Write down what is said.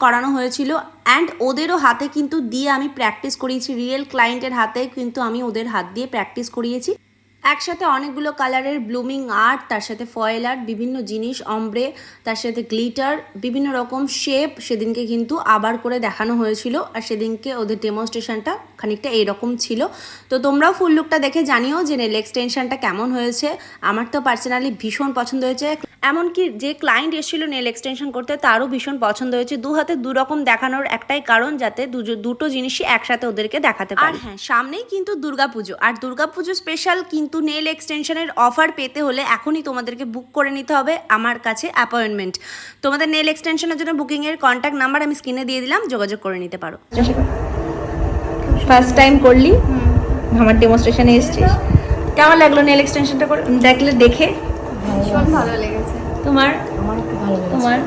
করানো হয়েছিল অ্যান্ড ওদেরও হাতে কিন্তু দিয়ে আমি প্র্যাকটিস করিয়েছি, রিয়েল ক্লায়েন্টের হাতে কিন্তু আমি ওদের হাত দিয়ে প্র্যাকটিস করিয়েছি। একসাথে অনেকগুলো কালারের ব্লুমিং আর্ট, তার সাথে ফয়েল আর্ট, বিভিন্ন জিনিস, অমব্রে, তার সাথে গ্লিটার, বিভিন্ন রকম শেপ সেদিনকে কিন্তু আবার করে দেখানো হয়েছিল। আর সেদিনকে ওদের ডেমনস্ট্রেশনটা খানিকটা এইরকম ছিল। তো তোমরাও ফুল লুকটা দেখে জানিও যে নেল এক্সটেনশনটা কেমন হয়েছে। আমার তো পার্সোনালি ভীষণ পছন্দ হয়েছে, এমনকি যে ক্লায়েন্ট এসেছিলো নেল এক্সটেনশন করতে তারও ভীষণ পছন্দ হয়েছে। দু হাতে দু রকম দেখানোর একটাই কারণ, যাতে দুটো জিনিসই একসাথে ওদেরকে দেখাতে পারে। আর হ্যাঁ, সামনেই কিন্তু দুর্গাপুজো, আর দুর্গাপুজো স্পেশাল কিন্তু নেল এক্সটেনশনের অফার পেতে হলে এখনই তোমাদেরকে বুক করে নিতে হবে আমার কাছে অ্যাপয়েন্টমেন্ট। তোমাদের নেল এক্সটেনশনের জন্য বুকিংয়ের কন্ট্যাক্ট নাম্বার আমি স্ক্রিনে দিয়ে দিলাম, যোগাযোগ করে নিতে পারো। ফার্স্ট টাইম করলি, আমার ডেমনস্ট্রেশনে এসেছিস, কেমন লাগলো নেল এক্সটেনশনটা করে দেখে? ভীষণ ভালো লেগেছে। তোমার? আমার খুব ভালো লেগেছে। তোমার